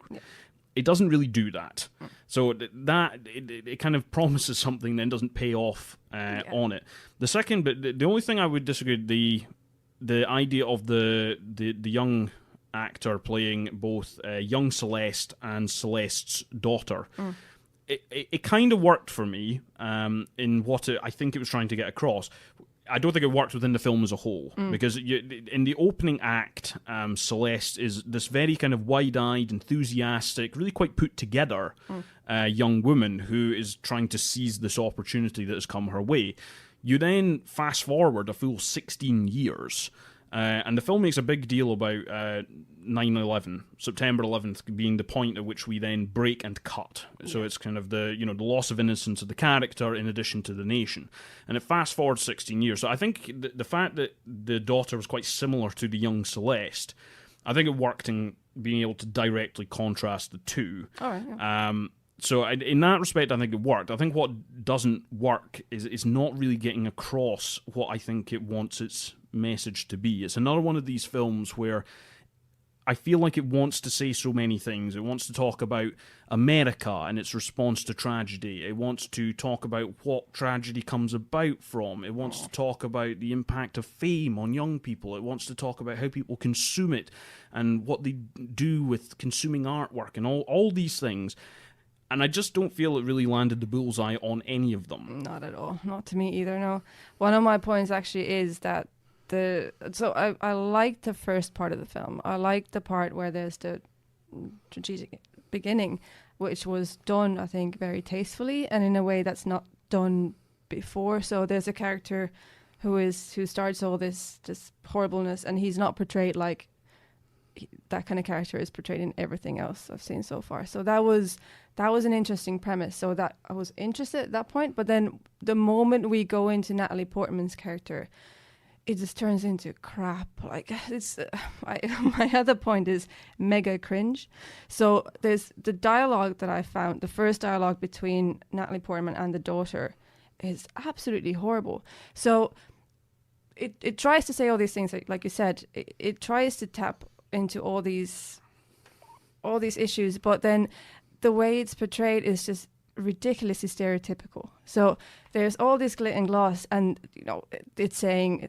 It doesn't really do that, so that it kind of promises something, then doesn't pay off on it. The second, but the only thing I would disagree, the idea of the young actor playing both young Celeste and Celeste's daughter, It kind of worked for me in what I think it was trying to get across. I don't think it worked within the film as a whole, because in the opening act, Celeste is this very kind of wide-eyed, enthusiastic, really quite put together young woman who is trying to seize this opportunity that has come her way. You then fast forward a full 16 years, and the film makes a big deal about 9/11, September 11th being the point at which we then break and cut. So it's kind of the loss of innocence of the character in addition to the nation. And it fast forwards 16 years. So I think the fact that the daughter was quite similar to the young Celeste, I think it worked in being able to directly contrast the two. All right, yeah. So in that respect, I think it worked. I think what doesn't work is it's not really getting across what I think it wants its message to be. It's another one of these films where I feel like it wants to say so many things. It wants to talk about America and its response to tragedy. It wants to talk about what tragedy comes about from. It wants to talk about the impact of fame on young people. It wants to talk about how people consume it and what they do with consuming artwork and all these things. And I just don't feel it really landed the bullseye on any of them. Not at all. Not to me either, no. One of my points actually is that I like the first part of the film. I like the part where there's the strategic beginning, which was done, I think, very tastefully and in a way that's not done before. So there's a character who starts all this horribleness, and he's not portrayed like that kind of character is portrayed in everything else I've seen so far. So that was an interesting premise. So that I was interested at that point. But then the moment we go into Natalie Portman's character, it just turns into crap. Like it's my other point is mega cringe. So there's the dialogue that I found. The first dialogue between Natalie Portman and the daughter is absolutely horrible. So it tries to say all these things, like you said. It tries to tap into all these issues, but then the way it's portrayed is just ridiculously stereotypical. So there's all this glitter and gloss, and it's saying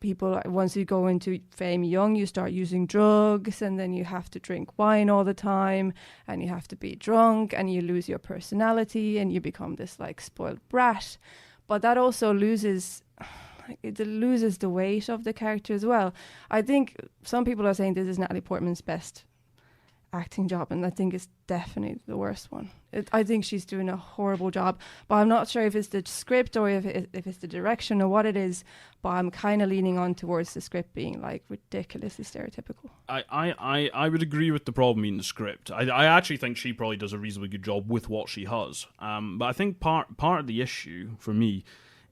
people, once you go into fame young, you start using drugs, and then you have to drink wine all the time, and you have to be drunk, and you lose your personality, and you become this like spoiled brat. But that also loses the weight of the character as well. I think some people are saying this is Natalie Portman's best acting job, and I think it's definitely the worst one. I think she's doing a horrible job, but I'm not sure if it's the script or if it's the direction or what it is, but I'm kind of leaning on towards the script being like ridiculously stereotypical. I would agree with the problem in the script. I actually think she probably does a reasonably good job with what she has, but I think part of the issue for me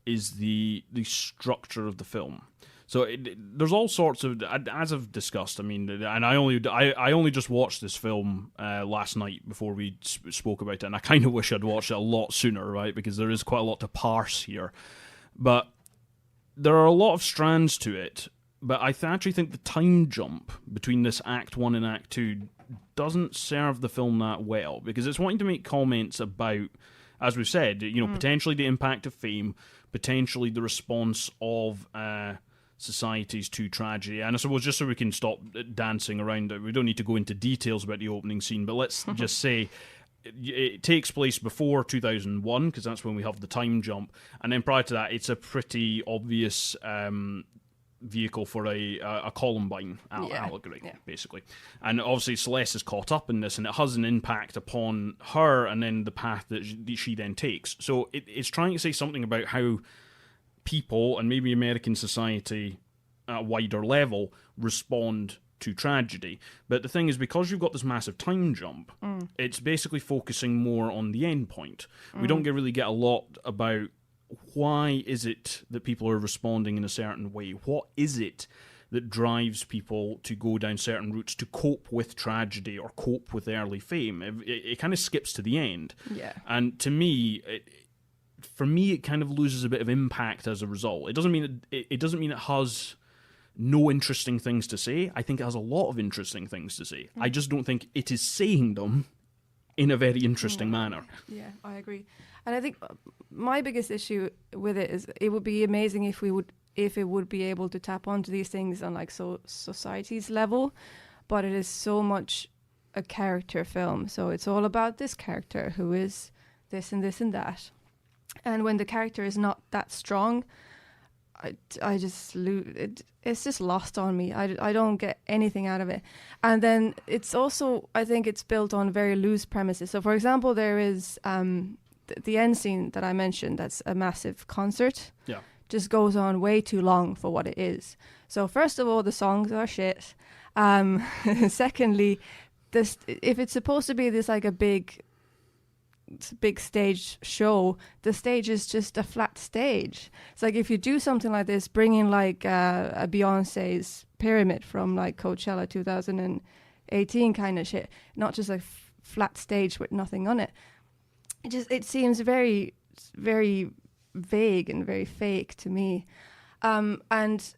is the structure of the film. So there's all sorts of, as I've discussed. I mean, and I only just watched this film last night before we spoke about it, and I kind of wish I'd watched it a lot sooner, right? Because there is quite a lot to parse here, but there are a lot of strands to it. But I actually think the time jump between this Act 1 and Act 2 doesn't serve the film that well, because it's wanting to make comments about, as we've said, potentially the impact of fame, potentially the response of societies to tragedy. And I suppose, just so we can stop dancing around it, we don't need to go into details about the opening scene, but let's just say it takes place before 2001, because that's when we have the time jump, and then prior to that it's a pretty obvious vehicle for a Columbine allegory, basically. And obviously Celeste is caught up in this, and it has an impact upon her and then the path that she then takes. So it's trying to say something about how people, and maybe American society at a wider level, respond to tragedy. But the thing is, because you've got this massive time jump, it's basically focusing more on the end point. We don't really get a lot about why is it that people are responding in a certain way? What is it that drives people to go down certain routes to cope with tragedy or cope with early fame? It kind of skips to the end. Yeah. And to me, for me, it kind of loses a bit of impact as a result. It doesn't mean it has no interesting things to say. I think it has a lot of interesting things to say. I just don't think it is saying them in a very interesting manner. Yeah, I agree. And I think my biggest issue with it is it would be amazing if it would be able to tap onto these things on like society's level, but it is so much a character film. So it's all about this character who is this and this and that. And when the character is not that strong, I just lose it. It's just lost on me. I don't get anything out of it. And then it's also, I think it's built on very loose premises. So for example, there is the end scene that I mentioned, that's a massive concert. Yeah. Just goes on way too long for what it is. So first of all, the songs are shit. Secondly, if it's supposed to be this like a big stage show, the stage is just a flat stage. It's like if you do something like this, bring in like a Beyonce's Pyramid from like Coachella 2018 kind of shit, not just a flat stage with nothing on it. It seems very, very vague and very fake to me. And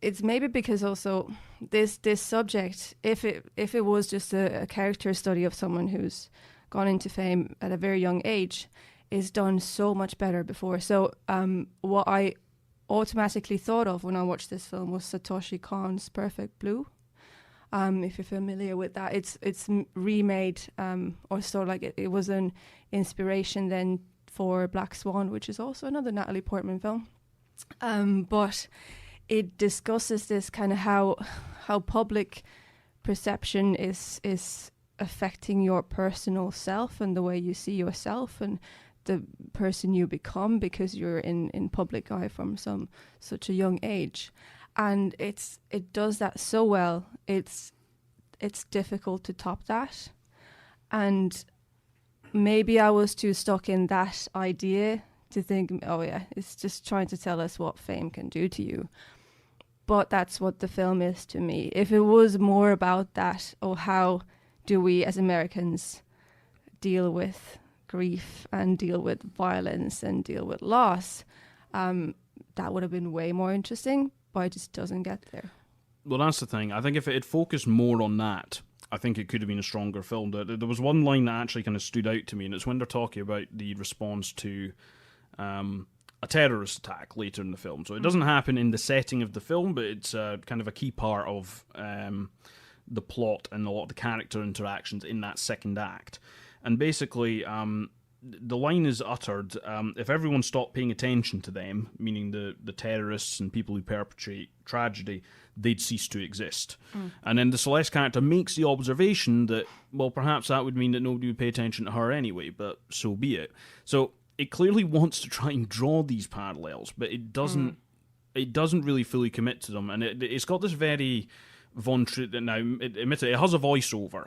it's maybe because also this subject, if it was just a character study of someone who's gone into fame at a very young age, is done so much better before. So what I automatically thought of when I watched this film was Satoshi Kon's Perfect Blue. If you're familiar with that, it's remade, or sort of like it was an inspiration then for Black Swan, which is also another Natalie Portman film. But it discusses this kind of how public perception is affecting your personal self and the way you see yourself and the person you become because you're in public eye from such a young age. And it does that so well. It's difficult to top that. And maybe I was too stuck in that idea to think, oh yeah, it's just trying to tell us what fame can do to you. But that's what the film is to me. If it was more about that, or how do we as Americans deal with grief and deal with violence and deal with loss, that would have been way more interesting, but it just doesn't get there. Well, that's the thing. I think if it had focused more on that, I think it could have been a stronger film. There was one line that actually kind of stood out to me, and it's when they're talking about the response to a terrorist attack later in the film. So it doesn't happen in the setting of the film, but it's kind of a key part of the plot and a lot of the character interactions in that second act. And basically, the line is uttered, if everyone stopped paying attention to them, meaning the terrorists and people who perpetrate tragedy, they'd cease to exist. And then the Celeste character makes the observation that, well, perhaps that would mean that nobody would pay attention to her anyway, but so be it. So it clearly wants to try and draw these parallels, but it doesn't really fully commit to them. And it's got this very Von Trier, now admittedly, it has a voiceover,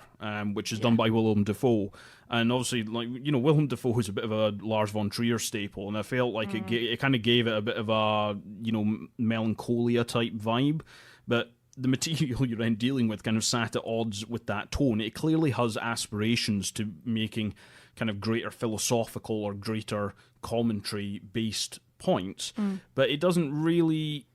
which is done by Willem Dafoe, and obviously, like, you know, Willem Dafoe is a bit of a Lars von Trier staple, and I felt like it kind of gave it a bit of a, you know, melancholia type vibe, but the material you're then dealing with kind of sat at odds with that tone. It clearly has aspirations to making kind of greater philosophical or greater commentary based points, but it doesn't really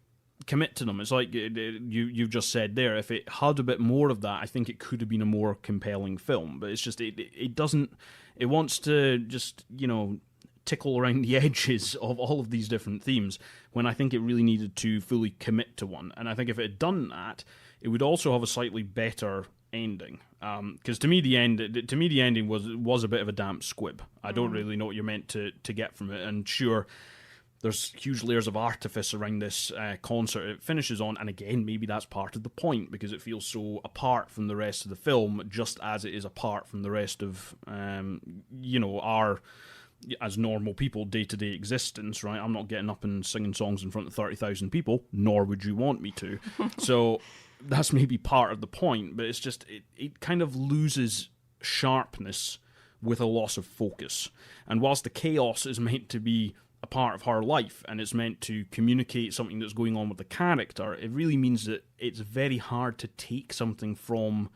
commit to them. It's like you've just said there, if it had a bit more of that, I think it could have been a more compelling film, but it's just it doesn't. It wants to just, you know, tickle around the edges of all of these different themes, when I think it really needed to fully commit to one. And I think if it had done that, it would also have a slightly better ending, because to me the ending was a bit of a damp squib. I don't really know what you're meant to get from it, and sure, there's huge layers of artifice around this concert it finishes on, and again, maybe that's part of the point, because it feels so apart from the rest of the film, just as it is apart from the rest of, you know, our, as normal people, day-to-day existence, right? I'm not getting up and singing songs in front of 30,000 people, nor would you want me to. So that's maybe part of the point, but it's just, it kind of loses sharpness with a loss of focus. And whilst the chaos is meant to be a part of her life, and it's meant to communicate something that's going on with the character, it really means that it's very hard to take something from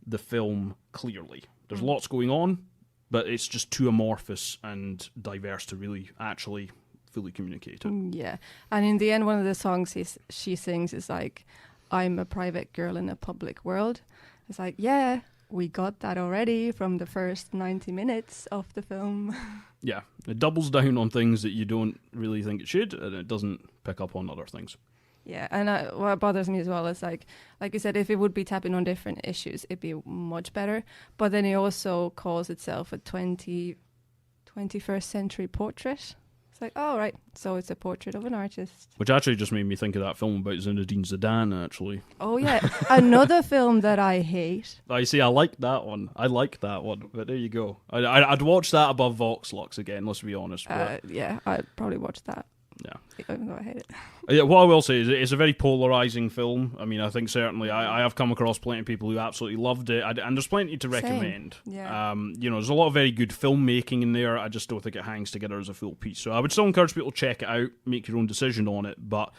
the film clearly. There's lots going on, but it's just too amorphous and diverse to really actually fully communicate it. Yeah, and in the end, one of the songs she sings is like, I'm a private girl in a public world. It's like, yeah, we got that already from the first 90 minutes of the film. Yeah, it doubles down on things that you don't really think it should, and it doesn't pick up on other things. Yeah, and what bothers me as well is like you said, if it would be tapping on different issues, it'd be much better. But then it also calls itself a 21st century portrait. It's like, oh, right, so it's a portrait of an artist. Which actually just made me think of that film about Zinedine Zidane, actually. Oh, yeah, another film that I hate. I see, I like that one. But there you go. I'd watch that above Vox Lux again, let's be honest. Yeah, I'd probably watch that. Yeah. Even though I hate it. Yeah, what I will say is it's a very polarising film. I mean, I think certainly I have come across plenty of people who absolutely loved it, and there's plenty to recommend. Yeah. You know, there's a lot of very good filmmaking in there. I just don't think it hangs together as a full piece. So I would still encourage people to check it out, make your own decision on it, but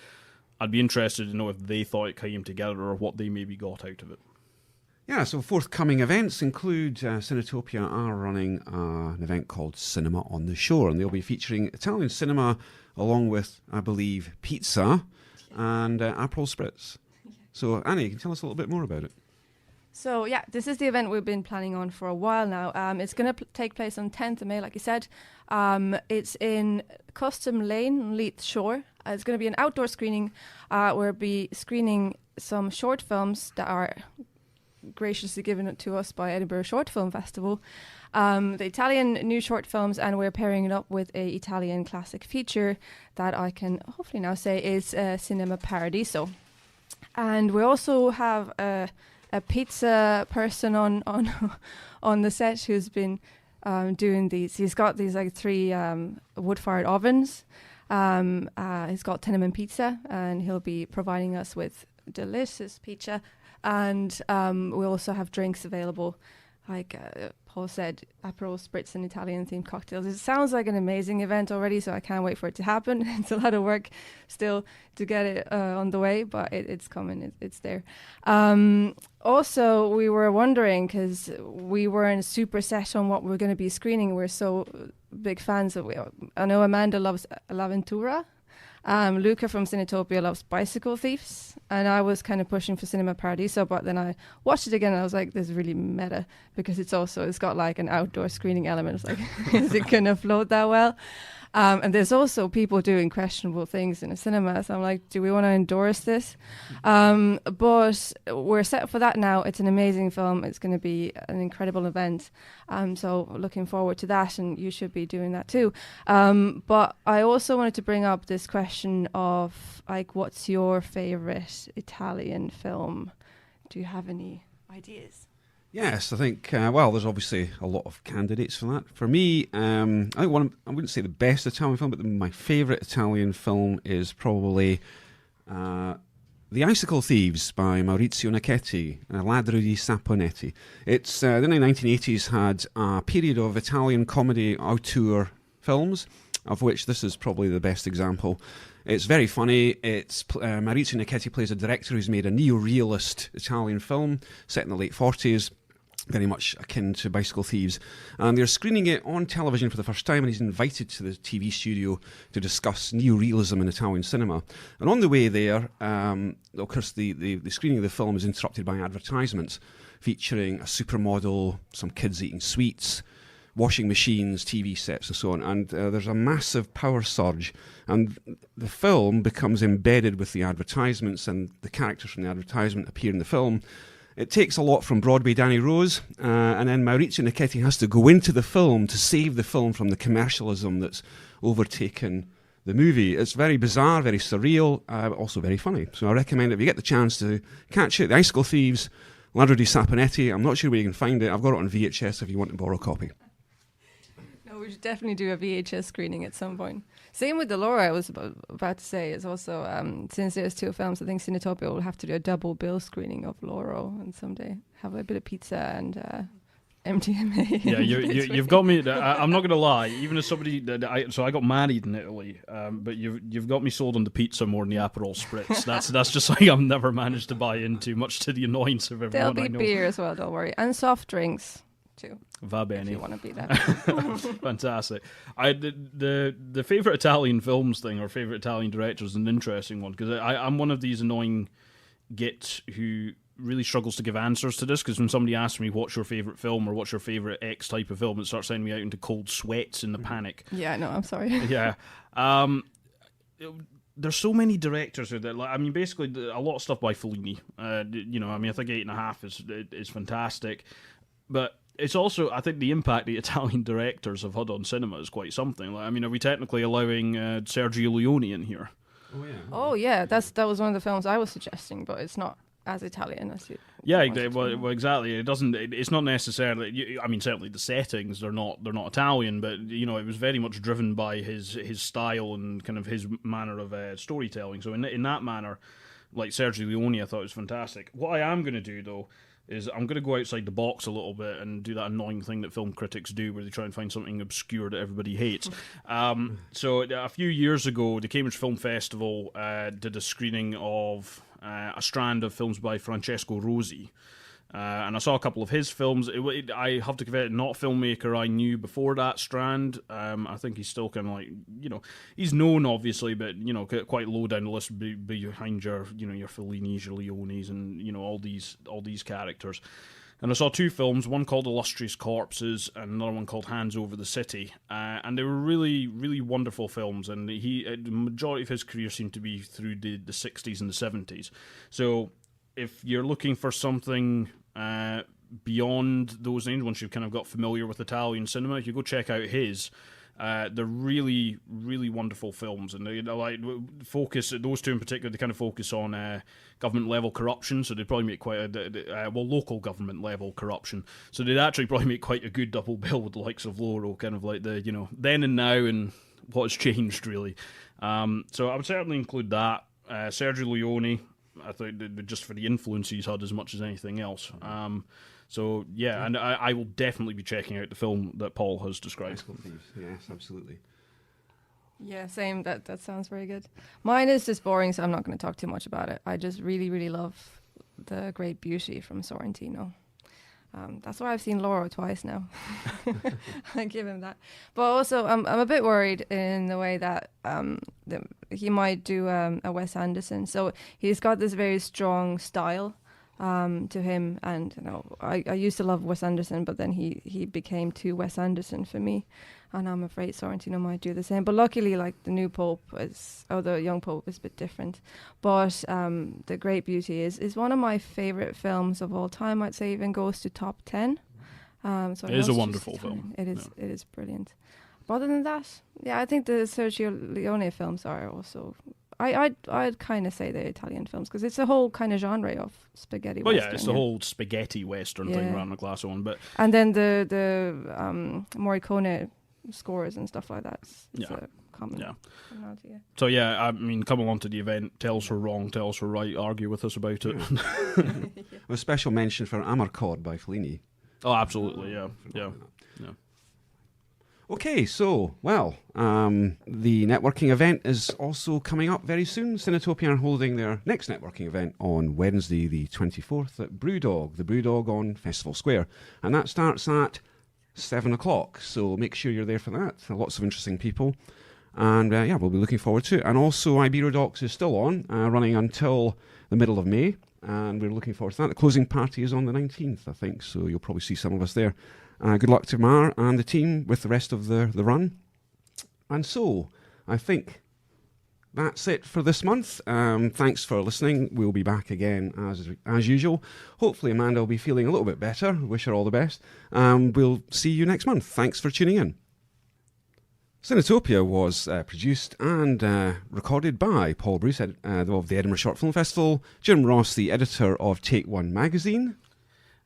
I'd be interested to know if they thought it came together or what they maybe got out of it. Yeah, so forthcoming events include Cinetopia are running an event called Cinema on the Shore, and they'll be featuring Italian cinema along with, I believe, pizza and Aperol Spritz. So, Annie, can you tell us a little bit more about it? So, yeah, this is the event we've been planning on for a while now. It's going to take place on 10th of May, like you said. It's in Custom Lane, Leith Shore. It's going to be an outdoor screening. We'll be screening some short films that are graciously given to us by Edinburgh Short Film Festival. The Italian new short films, and we're pairing it up with a Italian classic feature that I can hopefully now say is Cinema Paradiso. And we also have a pizza person on the set who's been doing these. He's got these like 3 wood-fired ovens. He's got tenement pizza, and he'll be providing us with delicious pizza. And we also have drinks available, like Paul said, Aperol Spritz and Italian-themed cocktails. It sounds like an amazing event already, so I can't wait for it to happen. It's a lot of work still to get it on the way, but it's coming. It's there. Also, we were wondering, because we weren't super set on what we're going to be screening. We're so big fans of I know Amanda loves L'Avventura. Luca from Cinetopia loves Bicycle Thieves, and I was kind of pushing for Cinema Paradiso, but then I watched it again and I was like, this is really meta, because it's got like an outdoor screening element. It's like, is it going to float that well? And there's also people doing questionable things in a cinema, so I'm like, do we want to endorse this? But we're set for that now. It's an amazing film. It's going to be an incredible event. So looking forward to that, and you should be doing that too. But I also wanted to bring up this question of, like, what's your favorite Italian film? Do you have any ideas? Yes, I think, there's obviously a lot of candidates for that. For me, I think I wouldn't say the best Italian film, but my favourite Italian film is probably The Icicle Thieves by Maurizio Nichetti, Ladro di Saponetti. It's, the 1980s had a period of Italian comedy auteur films, of which this is probably the best example. It's very funny. It's Maurizio Nichetti plays a director who's made a neo-realist Italian film set in the late 40s, very much akin to Bicycle Thieves. And they're screening it on television for the first time, and he's invited to the TV studio to discuss neo-realism in Italian cinema. And on the way there, of course, the screening of the film is interrupted by advertisements featuring a supermodel, some kids eating sweets, washing machines, TV sets and so on, and there's a massive power surge, and the film becomes embedded with the advertisements, and the characters from the advertisement appear in the film. It takes a lot from Broadway Danny Rose, and then Maurizio Nichetti has to go into the film to save the film from the commercialism that's overtaken the movie. It's very bizarre, very surreal, also very funny. So I recommend it if you get the chance to catch it. The Icicle Thieves, Ladro di Saponetti. I'm not sure where you can find it. I've got it on VHS if you want to borrow a copy. We should definitely do a VHS screening at some point. Same with the Loro, I was about to say. It's also, since there's 2 films, I think Cinetopia will have to do a double bill screening of Loro, and someday have a bit of pizza and MDMA. Yeah, you've got me. I'm not going to lie. Even as somebody, so I got married in Italy, but you've got me sold on the pizza more than the Aperol Spritz. That's just something I've never managed to buy into, much to the annoyance of everyone. There'll be beer as well, don't worry, and soft drinks too. Va bene. If you want to be that. Fantastic. The favourite Italian films thing, or favourite Italian director, is an interesting one, because I'm one of these annoying gits who really struggles to give answers to this, because when somebody asks me what's your favourite film or what's your favourite X type of film, it starts sending me out into cold sweats in the panic. Yeah, no, I'm sorry. Yeah. There's so many directors that, like, I mean, basically a lot of stuff by Fellini. I think 8.5 is fantastic, but it's also, I think, the impact the Italian directors have had on cinema is quite something. Like, I mean, are we technically allowing Sergio Leone in here? Oh yeah. Oh yeah, that was one of the films I was suggesting, but it's not as Italian as you. Yeah, well, exactly. It doesn't. It's not necessarily. I mean, certainly the settings they're not Italian, but it was very much driven by his style and kind of his manner of storytelling. So in that manner, like Sergio Leone, I thought was fantastic. What I am going to do though is I'm going to go outside the box a little bit and do that annoying thing that film critics do where they try and find something obscure that everybody hates. So a few years ago, the Cambridge Film Festival did a screening of a strand of films by Francesco Rosi. And I saw a couple of his films. I have to confess, not a filmmaker I knew before that strand. I think he's still kind of like, he's known obviously, but quite low down the list behind your Fellinis, your Leones, and all these characters. And I saw 2 films, one called Illustrious Corpses and another one called Hands Over the City. And they were really, really wonderful films. And the majority of his career seemed to be through the 60s and the 70s. So if you're looking for something beyond those names, once you've kind of got familiar with Italian cinema, if you go check out his, they're really, really wonderful films, and they like focus, those two in particular, they kind of focus on government level corruption, so they'd probably make quite a local government level corruption, so they'd actually probably make quite a good double bill with the likes of Loro, kind of like the, then and now and what has changed really. So I would certainly include that. Sergio Leone, I think, just for the influence he's had as much as anything else. So yeah, and I will definitely be checking out the film that Paul has described. Yes, absolutely. Yeah, same. That sounds very good. Mine is just boring, so I'm not going to talk too much about it. I just really, really love The Great Beauty from Sorrentino. That's why I've seen Loro twice now. I give him that. But also, I'm a bit worried in the way that he might do a Wes Anderson. So he's got this very strong style to him, and I used to love Wes Anderson, but then he became too Wes Anderson for me, and I'm afraid Sorrentino might do the same. But luckily, like the new Pope the young Pope is a bit different. But The Great Beauty is one of my favorite films of all time. I'd say even goes to top 10. So it is a wonderful film. It is brilliant. But other than that, yeah, I think the Sergio Leone films are also. I'd kind of say the Italian films, because it's a whole kind of genre of spaghetti western. Yeah, it's the whole spaghetti western thing around the glass one. But and then the Morricone scores and stuff like that. It's a common. Yeah. So yeah, I mean, come along to the event. Tell us we're wrong. Tell us we're right. Argue with us about it. A special mention for Amarcord by Fellini. Oh, absolutely. Yeah. Okay, so, the networking event is also coming up very soon. Cinetopia are holding their next networking event on Wednesday the 24th at Brewdog, the Brewdog on Festival Square. And that starts at 7 o'clock, so make sure you're there for that. Lots of interesting people. And, we'll be looking forward to it. And also, Ibero Docs is still on, running until the middle of May. And we're looking forward to that. The closing party is on the 19th, I think, so you'll probably see some of us there. Good luck to Mar and the team with the rest of the run. And so, I think that's it for this month. Thanks for listening. We'll be back again as usual. Hopefully Amanda will be feeling a little bit better. Wish her all the best. We'll see you next month. Thanks for tuning in. Cinetopia was produced and recorded by Paul Bruce of the Edinburgh Short Film Festival, Jim Ross, the editor of Take One magazine.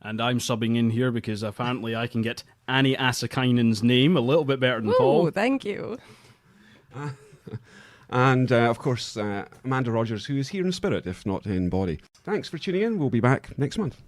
And I'm subbing in here because apparently I can get Anni Asikainen's name a little bit better than Paul. Oh, thank you. And, of course, Amanda Rogers, who is here in spirit, if not in body. Thanks for tuning in. We'll be back next month.